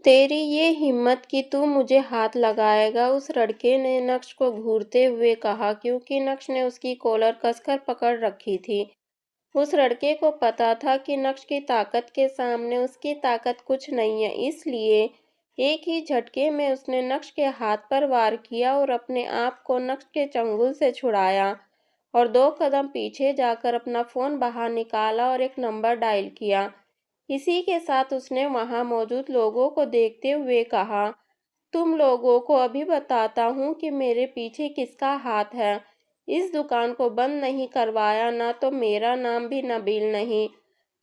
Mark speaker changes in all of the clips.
Speaker 1: तेरी ये हिम्मत कि तू मुझे हाथ लगाएगा, उस लड़के ने नक्श को घूरते हुए कहा, क्योंकि नक्श ने उसकी कॉलर कसकर पकड़ रखी थी। उस लड़के को पता था कि नक्श की ताकत के सामने उसकी ताकत कुछ नहीं है, इसलिए एक ही झटके में उसने नक्श के हाथ पर वार किया और अपने आप को नक्श के चंगुल से छुड़ाया और 2 कदम पीछे जाकर अपना फोन बाहर निकाला और एक नंबर डायल किया। इसी के साथ उसने वहां मौजूद लोगों को देखते हुए कहा, तुम लोगों को अभी बताता हूँ कि मेरे पीछे किसका हाथ है। इस दुकान को बंद नहीं करवाया ना तो मेरा नाम भी नबील नहीं।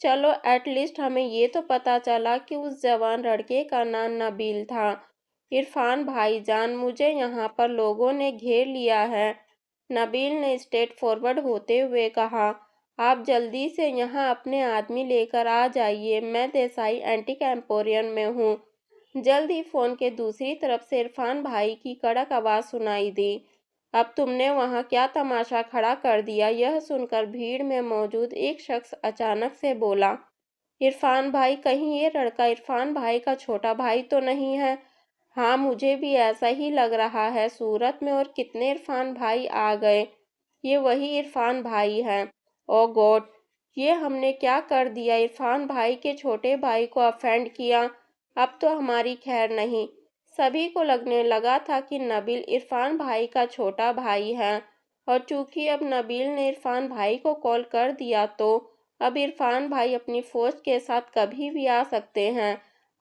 Speaker 1: चलो एटलीस्ट हमें ये तो पता चला कि उस जवान लड़के का नाम नबील था। इरफान भाईजान, मुझे यहाँ पर लोगों ने घेर लिया है। नबील ने स्ट्रेट फॉरवर्ड होते हुए कहा, आप जल्दी से यहाँ अपने आदमी लेकर आ जाइए, मैं देसाई एंटीक एम्पोरियम में हूँ। जल्द ही फोन के दूसरी तरफ से इरफान भाई की कड़क आवाज सुनाई दी, अब तुमने वहां क्या तमाशा खड़ा कर दिया। यह सुनकर भीड़ में मौजूद एक शख्स अचानक से बोला, इरफान भाई, कहीं ये लड़का इरफान भाई का छोटा भाई तो नहीं है। हाँ, मुझे भी ऐसा ही लग रहा है। सूरत में और कितने इरफान भाई आ गए, ये वही इरफान भाई हैं। ओ गॉड, ये हमने क्या कर दिया। इरफान भाई के छोटे भाई को अफेंड किया, अब तो हमारी खैर नहीं। सभी को लगने लगा था कि नबील इरफान भाई का छोटा भाई है, और चूंकि अब नबील ने इरफान भाई को कॉल कर दिया तो अब इरफान भाई अपनी फौज के साथ कभी भी आ सकते हैं।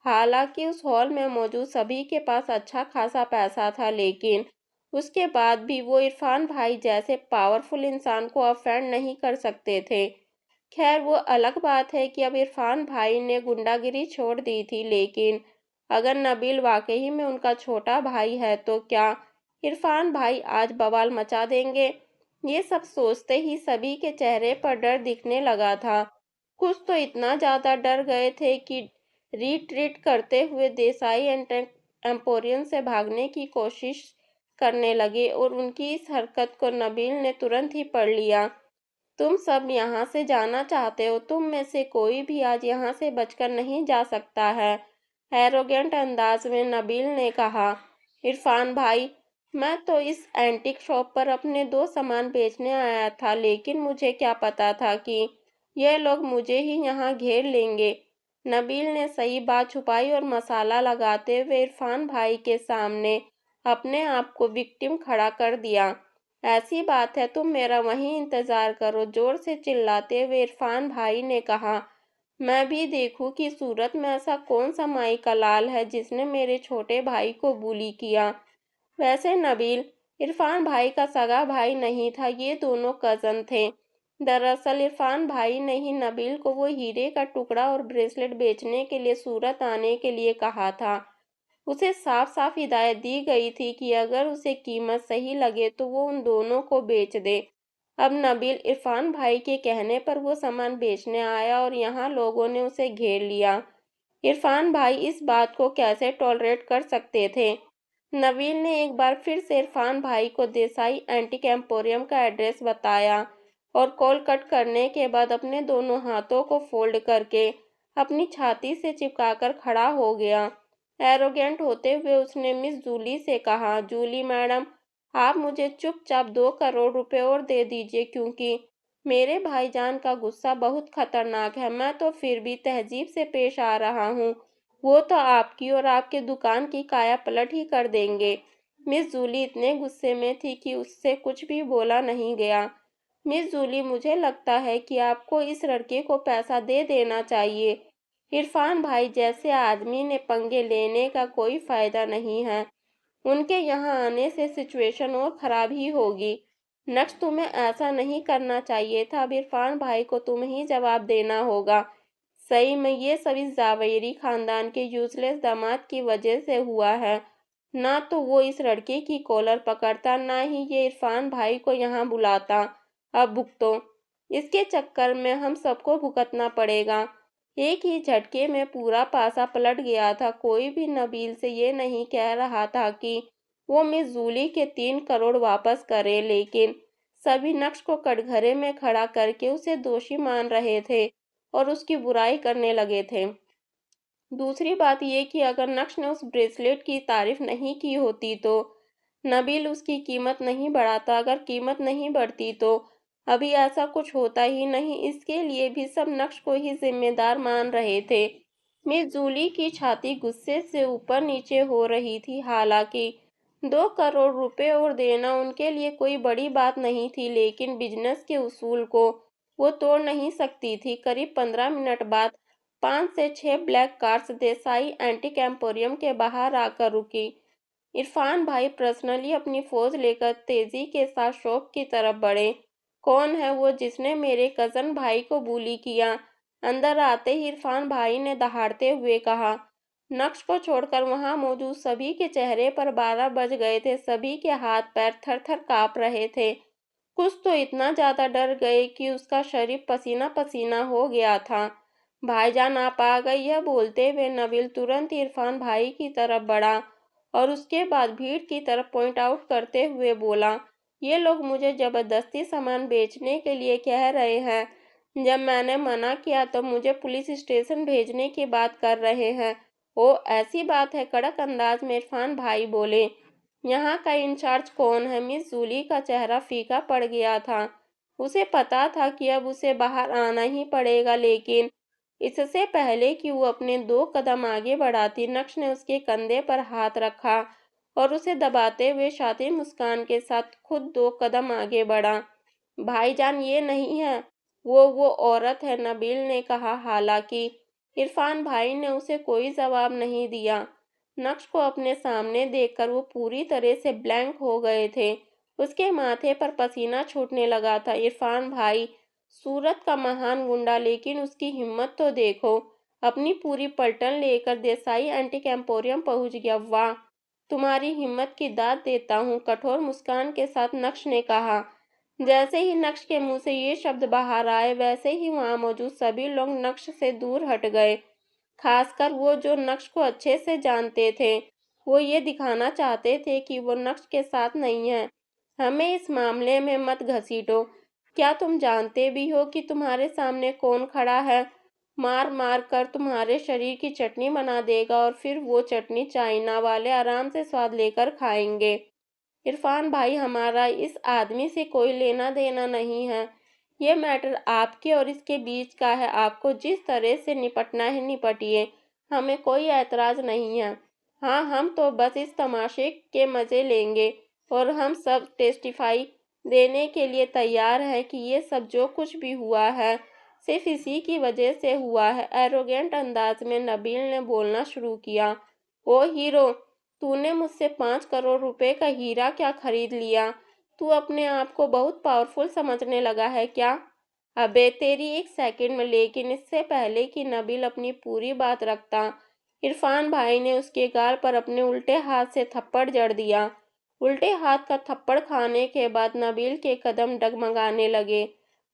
Speaker 1: हालांकि उस हॉल में मौजूद सभी के पास अच्छा खासा पैसा था, लेकिन उसके बाद भी वो इरफान भाई जैसे पावरफुल इंसान को अफेंड नहीं कर सकते थे। खैर, वो अलग बात है कि अब इरफान भाई ने गुंडागिरी छोड़ दी थी, लेकिन अगर नबील वाकई में उनका छोटा भाई है तो क्या इरफान भाई आज बवाल मचा देंगे। ये सब सोचते ही सभी के चेहरे पर डर दिखने लगा था। कुछ तो इतना ज्यादा डर गए थे कि रिट्रीट करते हुए देसाई एम्पोरियम से भागने की कोशिश करने लगे, और उनकी इस हरकत को नबील ने तुरंत ही पढ़ लिया। तुम सब यहाँ से जाना चाहते हो, तुम में से कोई भी आज यहाँ से बचकर नहीं जा सकता है, एरोगेंट अंदाज में नबील ने कहा। इरफान भाई, मैं तो इस एंटीक शॉप पर अपने 2 सामान बेचने आया था, लेकिन मुझे क्या पता था कि ये लोग मुझे ही यहाँ घेर लेंगे। नबील ने सही बात छुपाई और मसाला लगाते हुए इरफान भाई के सामने अपने आप को विक्टिम खड़ा कर दिया। ऐसी बात है, तुम मेरा वहीं इंतजार करो, जोर से चिल्लाते हुए इरफान भाई ने कहा। मैं भी देखूं कि सूरत में ऐसा कौन सा माई का लाल है जिसने मेरे छोटे भाई को bully किया। वैसे नबील इरफान भाई का सगा भाई नहीं था, ये दोनों कजन थे। दरअसल इरफान भाई ने ही नबील को वो हीरे का टुकड़ा और ब्रेसलेट बेचने के लिए सूरत आने के लिए कहा था। उसे साफ साफ हिदायत दी गई थी कि अगर उसे कीमत सही लगे तो वो उन दोनों को बेच दे। अब नबील इरफान भाई के कहने पर वो सामान बेचने आया और यहाँ लोगों ने उसे घेर लिया। इरफान भाई इस बात को कैसे टॉलरेट कर सकते थे। नबील ने एक बार फिर से इरफान भाई को देसाई एंटीक एम्पोरियम का एड्रेस बताया और कॉल कट करने के बाद अपने दोनों हाथों को फोल्ड करके अपनी छाती से चिपकाकर खड़ा हो गया। एरोगेंट होते हुए उसने मिस जूली से कहा, जूली मैडम, आप मुझे चुपचाप 2 करोड़ रुपए और दे दीजिए, क्योंकि मेरे भाईजान का गुस्सा बहुत खतरनाक है। मैं तो फिर भी तहजीब से पेश आ रहा हूँ, वो तो आपकी और आपके दुकान की काया पलट ही कर देंगे। मिस जूली इतने गुस्से में थी कि उससे कुछ भी बोला नहीं गया। मिस जूली, मुझे लगता है कि आपको इस लड़के को पैसा दे देना चाहिए। इरफान भाई जैसे आदमी ने पंगे लेने का कोई फायदा नहीं है। उनके यहाँ आने से सिचुएशन और खराब ही होगी। नेक्स्ट तुम्हें ऐसा नहीं करना चाहिए था। अब इरफान भाई को तुम्हें ही जवाब देना होगा। सही में ये सब इस जावेरी खानदान के यूजलेस दामाद की वजह से हुआ है। ना तो वो इस लड़के की कॉलर पकड़ता, ना ही ये इरफान भाई को यहाँ बुलाता। अब भुगतो, इसके चक्कर में हम सबको भुगतना पड़ेगा। एक ही झटके में पूरा पासा पलट गया था। कोई भी नबील से ये नहीं कह रहा था कि वो मिस जूली के 3 करोड़ वापस करे, लेकिन सभी नक्श को कटघरे में खड़ा करके उसे दोषी मान रहे थे और उसकी बुराई करने लगे थे। दूसरी बात ये कि अगर नक्श ने उस ब्रेसलेट की तारीफ नहीं की होती तो नबील उसकी कीमत नहीं बढ़ाता। अगर कीमत नहीं बढ़ती तो अभी ऐसा कुछ होता ही नहीं। इसके लिए भी सब नक्श को ही जिम्मेदार मान रहे थे। मिस जूली की छाती गुस्से से ऊपर नीचे हो रही थी। हालांकि 2 करोड़ रुपए और देना उनके लिए कोई बड़ी बात नहीं थी, लेकिन बिजनेस के उसूल को वो तोड़ नहीं सकती थी। करीब 15 मिनट बाद 5 से 6 black cars Desai antique emporium के बाहर आकर रुकी। इरफान भाई पर्सनली अपनी फौज लेकर तेजी के साथ शॉप की तरफ बढ़े। कौन है वो जिसने मेरे कजन भाई को bully किया? अंदर आते ही इरफान भाई ने दहाड़ते हुए कहा। नक्श को छोड़कर वहां मौजूद सभी के चेहरे पर 12 बज गए थे। सभी के हाथ पैर थर थर कांप रहे थे। कुछ तो इतना ज्यादा डर गए कि उसका शरीर पसीना पसीना हो गया था। भाईजान आप आ गए, यह बोलते हुए नबील तुरंत इरफान भाई की तरफ बढ़ा और उसके बाद भीड़ की तरफ पॉइंट आउट करते हुए बोला, ये लोग मुझे जबरदस्ती सामान बेचने के लिए कह रहे हैं। जब मैंने मना किया तो मुझे पुलिस स्टेशन भेजने की बात कर रहे हैं। ओ ऐसी बात है, कड़क अंदाज में इरफान भाई बोले। यहाँ का इंचार्ज कौन है? मिस जूली का चेहरा फीका पड़ गया था। उसे पता था कि अब उसे बाहर आना ही पड़ेगा, लेकिन इससे पहले कि वो अपने 2 कदम आगे बढ़ाती, नक्श ने उसके कंधे पर हाथ रखा और उसे दबाते हुए शातिर मुस्कान के साथ खुद 2 कदम आगे बढ़ा। भाईजान ये नहीं है, वो औरत है, नबील ने कहा। हालांकि इरफान भाई ने उसे कोई जवाब नहीं दिया। नक्श को अपने सामने देखकर वो पूरी तरह से ब्लैंक हो गए थे। उसके माथे पर पसीना छूटने लगा था। इरफान भाई सूरत का महान गुंडा, लेकिन उसकी हिम्मत तो देखो। अपनी पूरी पलटन लेकर देसाई एंटीक एम्पोरियम पहुंच गया। वाह, तुम्हारी हिम्मत की दाद देता हूँ, कठोर मुस्कान के साथ नक्श ने कहा। जैसे ही नक्श के मुंह से ये शब्द बाहर आए, वैसे ही वहां मौजूद सभी लोग नक्श से दूर हट गए। खासकर वो जो नक्श को अच्छे से जानते थे। वो ये दिखाना चाहते थे कि वो नक्श के साथ नहीं है। हमें इस मामले में मत घसीटो। क्या तुम जानते भी हो कि तुम्हारे सामने कौन खड़ा है? मार मार कर तुम्हारे शरीर की चटनी बना देगा और फिर वो चटनी चाइना वाले आराम से स्वाद लेकर खाएंगे। इरफान भाई, हमारा इस आदमी से कोई लेना देना नहीं है। ये मैटर आपके और इसके बीच का है। आपको जिस तरह से निपटना है निपटिए, हमें कोई ऐतराज नहीं है। हाँ, हम तो बस इस तमाशे के मजे लेंगे और हम सब टेस्टिफाई देने के लिए तैयार हैं कि ये सब जो कुछ भी हुआ है सिर्फ इसी की वजह से हुआ है। एरोगेंट अंदाज में नबील ने बोलना शुरू किया। ओ हीरो, तूने मुझसे 5 करोड़ रुपए का हीरा क्या खरीद लिया? तू अपने आप को बहुत पावरफुल समझने लगा है क्या? अबे तेरी एक सेकंड में। लेकिन इससे पहले कि नबील अपनी पूरी बात रखता, इरफान भाई ने उसके गाल पर अपने उल्टे हाथ से थप्पड़ जड़ दिया। उल्टे हाथ का थप्पड़ खाने के बाद नबील के कदम डगमगाने लगे।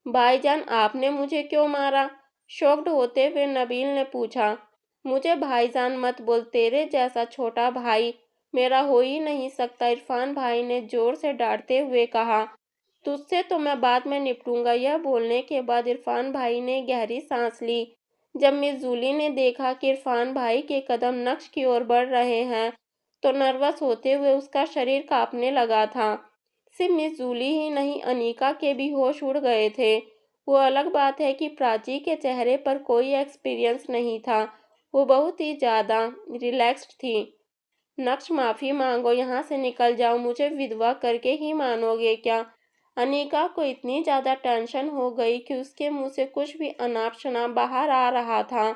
Speaker 1: भाईजान, आपने मुझे क्यों मारा? शॉक्ड होते हुए नबील ने पूछा। मुझे भाईजान मत बोल, तेरे जैसा छोटा भाई मेरा हो ही नहीं सकता, इरफान भाई ने जोर से डांटते हुए कहा। तुझसे तो मैं बाद में निपटूंगा। यह बोलने के बाद इरफान भाई ने गहरी सांस ली। जब मिस जूली ने देखा कि इरफान भाई के कदम नक्श की ओर बढ़ रहे हैं, तो नर्वस होते हुए उसका शरीर कांपने लगा था। सिर्फ मिस जूली ही नहीं, अनीका के भी होश उड़ गए थे। वो अलग बात है कि प्राची के चेहरे पर कोई एक्सपीरियंस नहीं था। वो बहुत ही ज्यादा रिलैक्स्ड थी। नक्श, माफी मांगो, यहाँ से निकल जाओ। मुझे विधवा करके ही मानोगे क्या? अनीका को इतनी ज्यादा टेंशन हो गई कि उसके मुंह से कुछ भी अनाप शनाप बाहर आ रहा था।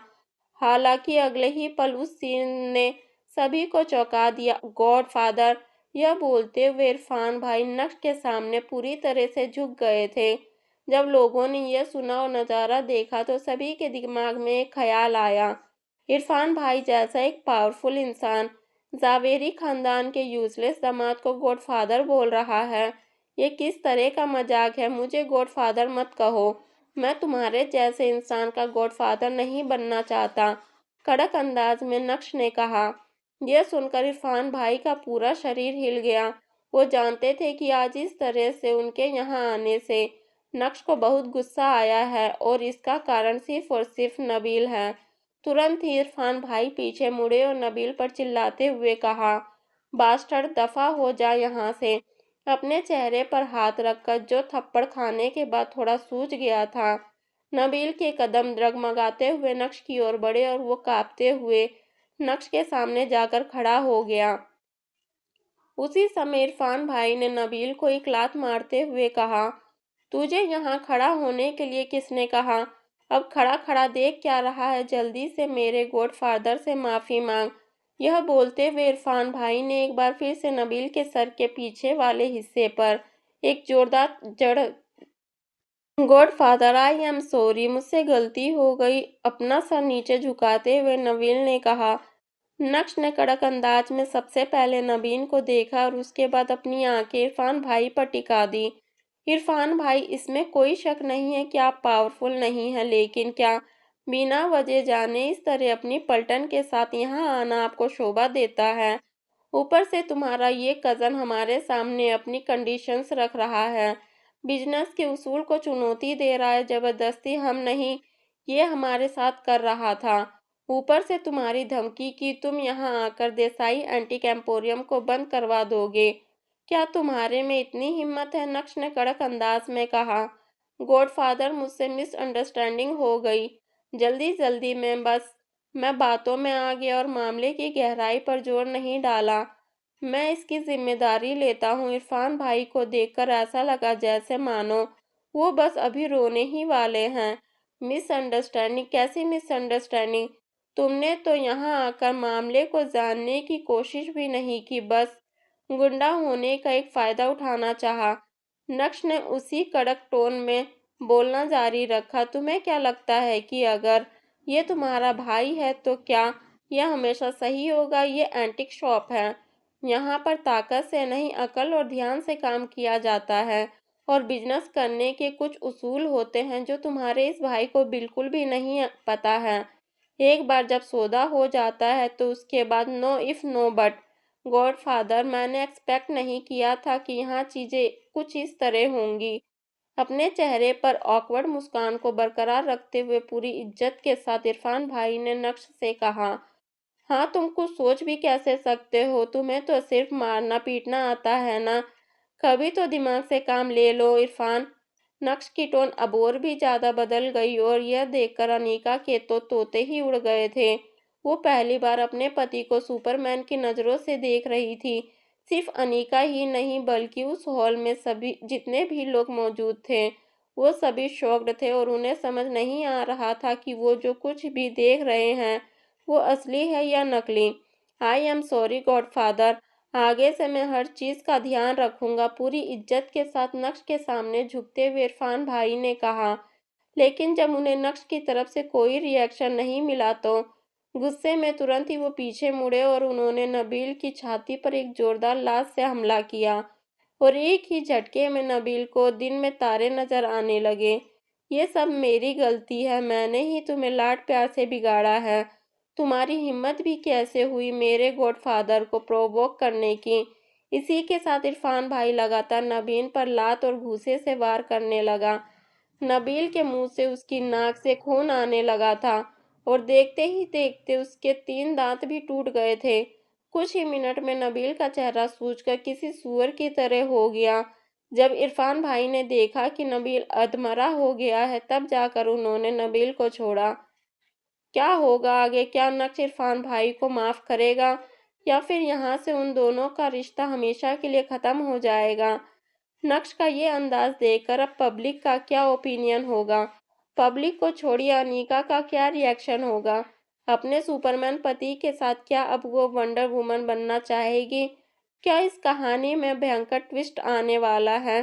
Speaker 1: हालांकि अगले ही पल उस सीन ने सभी को चौंका दिया। गॉड फादर, यह बोलते हुए इरफान भाई नक्श के सामने पूरी तरह से झुक गए थे। जब लोगों ने यह सुना और नज़ारा देखा तो सभी के दिमाग में एक ख्याल आया। इरफान भाई जैसा एक पावरफुल इंसान जावेरी खानदान के यूजलेस दामाद को गॉडफादर बोल रहा है। ये किस तरह का मजाक है? मुझे गॉडफादर मत कहो। मैं तुम्हारे जैसे इंसान का गॉडफादर नहीं बनना चाहता, कड़क अंदाज में नक्श ने कहा। यह सुनकर इरफान भाई का पूरा शरीर हिल गया। वो जानते थे कि आज इस तरह से उनके यहाँ आने से नक्श को बहुत गुस्सा आया है और इसका कारण सिर्फ और सिर्फ नबील है। तुरंत ही इरफान भाई पीछे मुड़े और नबील पर चिल्लाते हुए कहा, बास्टर्ड, दफा हो जा यहाँ से। अपने चेहरे पर हाथ रखकर, जो थप्पड़ खाने के बाद थोड़ा सूज गया था। नबील के कदम डगमगाते हुए नक्श की ओर बढ़े और वो कांपते हुए नक्श के सामने जाकर खड़ा हो गया। उसी समय इरफान भाई ने नबील को एक लात मारते हुए कहा, तुझे यहाँ खड़ा होने के लिए किसने कहा? अब खड़ा खड़ा देख क्या रहा है? जल्दी से मेरे गॉडफादर से माफी मांग। यह बोलते हुए इरफान भाई ने एक बार फिर से नबील के सर के पीछे वाले हिस्से पर एक जोरदार जड़। गॉडफादर, आई एम सॉरी, मुझसे गलती हो गई। अपना सर नीचे झुकाते हुए नबील ने कहा। नक्श ने कड़क अंदाज में सबसे पहले नबीन को देखा और उसके बाद अपनी आंखें इरफान भाई पर टिका दी। इरफान भाई, इसमें कोई शक नहीं है कि आप पावरफुल नहीं हैं, लेकिन क्या बिना वजह जाने इस तरह अपनी पलटन के साथ यहाँ आना आपको शोभा देता है? ऊपर से तुम्हारा ये कज़न हमारे सामने अपनी कंडीशंस रख रहा है, बिजनेस के उसूल को चुनौती दे रहा है। जबरदस्ती हम नहीं, ये हमारे साथ कर रहा था। ऊपर से तुम्हारी धमकी कि तुम यहाँ आकर देसाई एंटीक एम्पोरियम को बंद करवा दोगे। क्या तुम्हारे में इतनी हिम्मत है? नक्श ने कड़क अंदाज में कहा। गॉडफादर, मुझसे मिसअंडरस्टैंडिंग हो गई। जल्दी जल्दी में बस मैं बातों में आ गया और मामले की गहराई पर जोर नहीं डाला। मैं इसकी जिम्मेदारी लेता हूँ। इरफान भाई को देखकर ऐसा लगा जैसे मानो वो बस अभी रोने ही वाले हैं। मिसअंडरस्टैंडिंग? कैसी मिसअंडरस्टैंडिंग? तुमने तो यहाँ आकर मामले को जानने की कोशिश भी नहीं की, बस गुंडा होने का एक फायदा उठाना चाहा। नक्श ने उसी कड़क टोन में बोलना जारी रखा। तुम्हें क्या लगता है कि अगर ये तुम्हारा भाई है तो क्या यह हमेशा सही होगा? ये एंटीक शॉप है, यहाँ पर ताकत से नहीं अकल और ध्यान से काम किया जाता है, और बिजनेस करने के कुछ उसूल होते हैं जो तुम्हारे इस भाई को बिल्कुल भी नहीं पता है। एक बार जब सौदा हो जाता है तो उसके बाद no if no but. Godfather, मैंने एक्सपेक्ट नहीं किया था कि यहाँ चीजें कुछ इस तरह होंगी। अपने चेहरे पर ऑकवर्ड मुस्कान को बरकरार रखते हुए पूरी इज्जत के साथ इरफान भाई ने नक्श से कहा, हाँ, तुम कुछ सोच भी कैसे सकते हो? तुम्हें तो सिर्फ मारना पीटना आता है ना? कभी तो दिमाग से काम ले लो इरफान। नक्श की टोन अब और भी ज्यादा बदल गई और यह देखकर अनीका के तो तोते ही उड़ गए थे। वो पहली बार अपने पति को सुपरमैन की नजरों से देख रही थी। सिर्फ अनीका ही नहीं बल्कि उस हॉल में सभी जितने भी लोग मौजूद थे, वो सभी शॉक्ड थे और उन्हें समझ नहीं आ रहा था कि वो जो कुछ भी देख रहे हैं वो असली है या नकली। आई एम सॉरी गॉडफादर, आगे से मैं हर चीज का ध्यान रखूंगा, पूरी इज्जत के साथ नक्श के सामने झुकते हुए इरफान भाई ने कहा। लेकिन जब उन्हें नक्श की तरफ से कोई रिएक्शन नहीं मिला तो गुस्से में तुरंत ही वो पीछे मुड़े और उन्होंने नबील की छाती पर एक जोरदार लात से हमला किया और एक ही झटके में नबील को दिन में तारे नजर आने लगे। ये सब मेरी गलती है, मैंने ही तुम्हें लाड प्यार से बिगाड़ा है। तुम्हारी हिम्मत भी कैसे हुई मेरे गॉडफादर को प्रोवोक करने की? इसी के साथ इरफान भाई लगातार नबील पर लात और घूंसे से वार करने लगा। नबील के मुंह से उसकी नाक से खून आने लगा था और देखते ही देखते उसके 3 दांत भी टूट गए थे। कुछ ही मिनट में नबील का चेहरा सूजकर किसी सूअर की तरह हो गया। जब इरफान भाई ने देखा कि नबील अधमरा हो गया है, तब जाकर उन्होंने नबील को छोड़ा। क्या होगा आगे? क्या नक्श इरफान भाई को माफ करेगा या फिर यहाँ से उन दोनों का रिश्ता हमेशा के लिए खत्म हो जाएगा? नक्श का ये अंदाज देखकर अब पब्लिक का क्या ओपिनियन होगा? पब्लिक को छोड़िए, अनीका का क्या रिएक्शन होगा? अपने सुपरमैन पति के साथ क्या अब वो वंडर वुमन बनना चाहेगी? क्या इस कहानी में भयंकर ट्विस्ट आने वाला है?